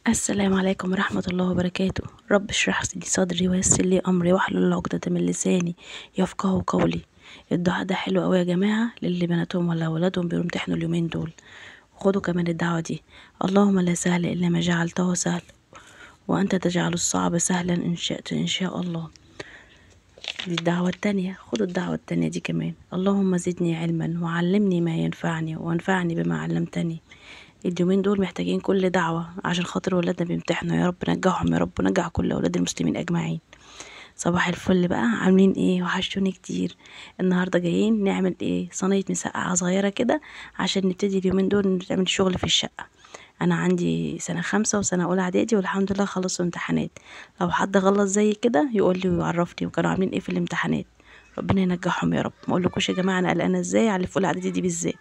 السلام عليكم ورحمة الله وبركاته. رب اشرح لي صدري ويسر لي أمري واحلل عقدة من لساني يفقهوا قولي. الدعاء ده حلو قوي يا جماعة للي بناتهم ولا ولادهم بيمتحنوا اليومين دول. خدوا كمان الدعوة دي: اللهم لا سهل إلا ما جعلته سهل وأنت تجعل الصعب سهلا إن شئت إن شاء الله. دي الدعوة التانية. خدوا الدعوة التانية دي كمان: اللهم زدني علما وعلمني ما ينفعني وانفعني بما علمتني. اليومين دول محتاجين كل دعوة عشان خاطر ولادنا بيمتحنوا، يا رب نجحهم يا رب ونجح كل أولاد المسلمين أجمعين. صباح الفل بقى، عاملين ايه؟ وحشتوني كتير. النهاردة جايين نعمل ايه؟ صينية مسقعة صغيرة كده عشان نبتدي اليومين دول نعمل شغل في الشقة. انا عندي سنة 5 وسنة اولى اعدادي والحمد لله خلصوا امتحانات. لو حد غلط زي كده يقول لي ويعرفني وكانوا عاملين ايه في الامتحانات. ربنا ينجحهم يا رب. ما اقولكوش يا جماعة انا قلقانة ازاي على اللي في اولى اعدادي دي بالذات.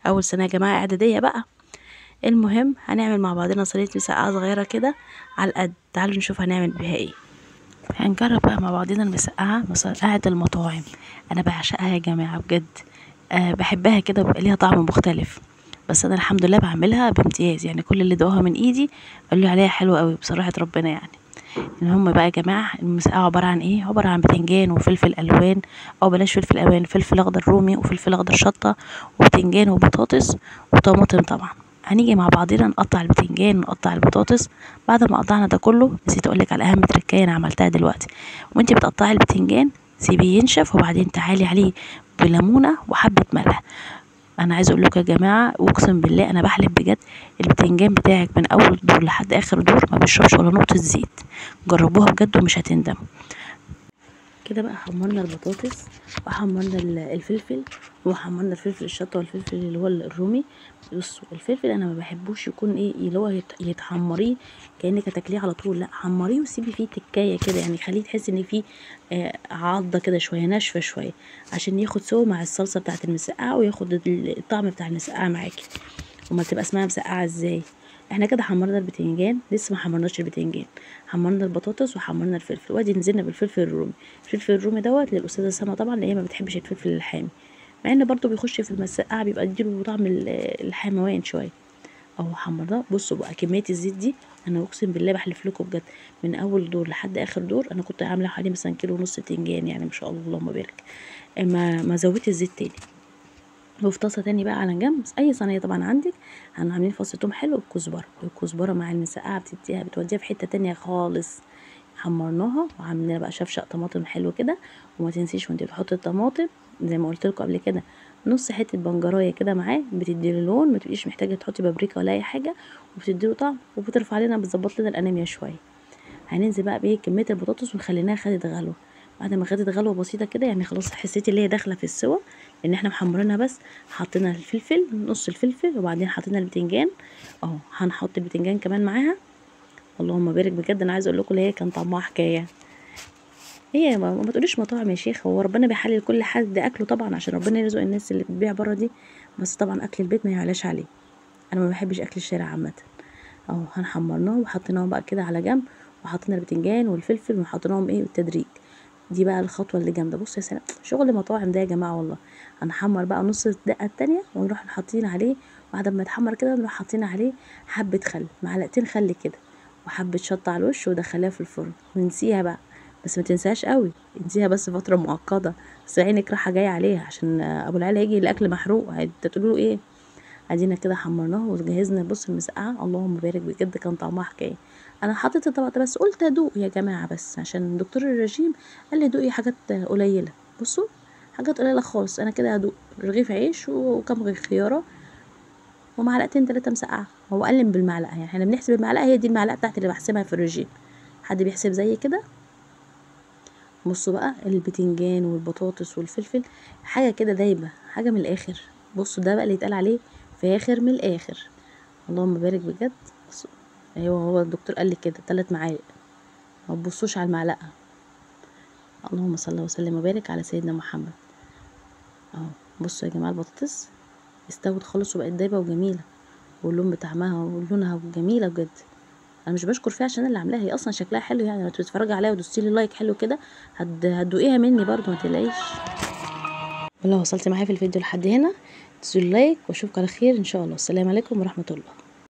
اول سنة يا جماعة اعدادية بقى. المهم هنعمل مع بعضنا صينية مسقعة صغيرة كده على القد. تعالوا نشوف هنعمل بيها ايه. هنجرب بقى مع بعضنا المسقعة، مسقعة المطاعم. انا بعشقها يا جماعة بجد. بحبها كده وبيبقى ليها طعم مختلف. بس انا الحمد لله بعملها بامتياز، يعني كل اللي دوقها من ايدي قالوا لي عليها حلوة قوي بصراحة ربنا يعني. المهم بقى يا جماعة، المسقعة عبارة عن ايه؟ عبارة عن بتنجان وفلفل الوان، او بلاش فلفل الوان، فلفل اخضر رومي وفلفل اخضر شطة وبتنجان وبطاطس وطماطم طبعا. هنيجي مع بعضنا نقطع البتنجان ونقطع البطاطس. بعد ما قطعنا ده كله نسيت اقولك على اهم تركايه انا عملتها دلوقتي. وانتي بتقطعي البتنجان سيبيه ينشف وبعدين تعالي عليه بليمونه وحبه ملح. انا عايزه اقول لكم يا جماعه واقسم بالله انا بحلف بجد، البتنجان بتاعك من اول دور لحد اخر دور ما بيشربش ولا نقطه زيت. جربوها بجد ومش هتندموا. كده بقى حمرنا البطاطس وحمرنا الفلفل وحمرنا الفلفل الشطه والفلفل اللي هو الرومي. بصوا الفلفل انا ما بحبوش يكون ايه اللي هو يتحمريه كانك هتاكليه على طول، لا حمريه وسيبي فيه تكايه كده، يعني خليه تحسي ان فيه عضه كده شويه ناشفه شويه عشان ياخد سوا مع الصلصه بتاعه المسقعه وياخد الطعم بتاع المسقعه معاكي. وما تبقى اسمها مسقعه ازاي؟ احنا كده حمرنا البتنجان، لسه ما حمرناش البتنجان. حمرنا البطاطس وحمرنا الفلفل وادي نزلنا بالفلفل الرومي. الفلفل الرومي دوت للاستاذه سما طبعا اللي هي ما بتحبش الفلفل الحامي، مع ان برضو بيخش في المسقعه بيبقى يديله طعم الحموان شويه. اهو حمرناه. بصوا بقى كميه الزيت دي، انا اقسم بالله بحلف لكم بجد من اول دور لحد اخر دور انا كنت عامله حوالي مثلا كيلو ونص بتنجان، يعني ما شاء الله اللهم بارك. ما زودت الزيت تاني. وفي طاسه تاني بقى على جنب اي صينيه طبعا عندك عاملين فص توم حلو بكزبره. الكزبره مع المسقعه بتوديها في حته تانية خالص. حمرناها وعملنا بقى شفشق طماطم حلو كده. وما تنسيش وانت بتحطي الطماطم زي ما قلت لكم قبل كده نص حته بنجرايه كده معاه بتدي له لون، ما تبقيش محتاجه تحطي بابريكا ولا اي حاجه، وبتدي له طعم وبترفع لنا بتظبط لنا الانيميا شويه. هننزل بقى بايه كميه البطاطس ونخليناها خدت غلوه. بعد ما خدت غلوه بسيطه كده يعني خلاص حسيتي اللي هي داخله في السوا لان احنا محمرينها، بس حطينا الفلفل نص الفلفل وبعدين حطينا البتنجان. اهو هنحط البتنجان كمان معاها. اللهم بارك بجد. انا عايزه اقول لكم اللي هي كان طعمها حكايه. هي ما تقوليش مطاعم يا شيخ، هو ربنا بيحلل كل حد اكله طبعا عشان ربنا يرزق الناس اللي بتبيع بره دي، بس طبعا اكل البيت ما يعلاش عليه. انا ما بحبش اكل الشارع عامه. اهو هنحمرناه وحطيناهم بقى كده على جنب، وحطينا البتنجان والفلفل وحطيناهم ايه بالتدريج. دي بقى الخطوه اللي جامده. بصوا يا سلام شغل مطاعم ده يا جماعه والله. هنحمر بقى نص الدقه التانية ونروح حاطين عليه، بعد ما يتحمر كده نروح حاطين عليه حبه خل، معلقتين خل كده، وحبه شطه على الوش ودخليها في الفرن ونسيها بقى. بس ما تنساش قوي، انسيها بس فتره مؤقته، بس عينك رايحه جايه عليها عشان ابو العيله هيجي الاكل محروق هتقولوا له ايه. ادينا كده حمرناها وجهزنا بص المسقعه اللهم بارك بجد كان طعمها حكايه. انا حطيت الطبق ده بس قلت ادوق يا جماعه بس عشان دكتور الرجيم قال لي دوقي حاجات قليله. بصوا حاجات قليله خالص. انا كده هدوق رغيف عيش وكم رغيف خياره ومعلقتين 3 مسقعه. هو قلم بالمعلقه، يعني احنا بنحسب المعلقه، هي دي المعلقه بتاعتي اللي بحسبها في الرجيم. حد بيحسب زي كده؟ بصوا بقى البتنجان والبطاطس والفلفل حاجه كده دايبه، حاجه من الاخر. بصوا ده بقى اللي يتقال عليه فاخر من الاخر. اللهم بارك بجد. بصوا ايوه هو الدكتور قال لي كده 3 معالق، ما تبصوش على المعلقه. اللهم صل وسلم وبارك على سيدنا محمد. اهو بصوا يا جماعه البطاطس استوت خالص وبقت دايبه وجميله، واللون بتاعها ولونها جميله بجد. انا مش بشكر فيها عشان انا اللي عاملاها، هي اصلا شكلها حلو، يعني لو تتفرجي عليها ودوستي لي لايك حلو كده هتدوقيها مني برضو ما تقلقيش. ولو وصلتي معايا في الفيديو لحد هنا تدوسي لايك واشوفك على خير ان شاء الله. السلام عليكم ورحمه الله.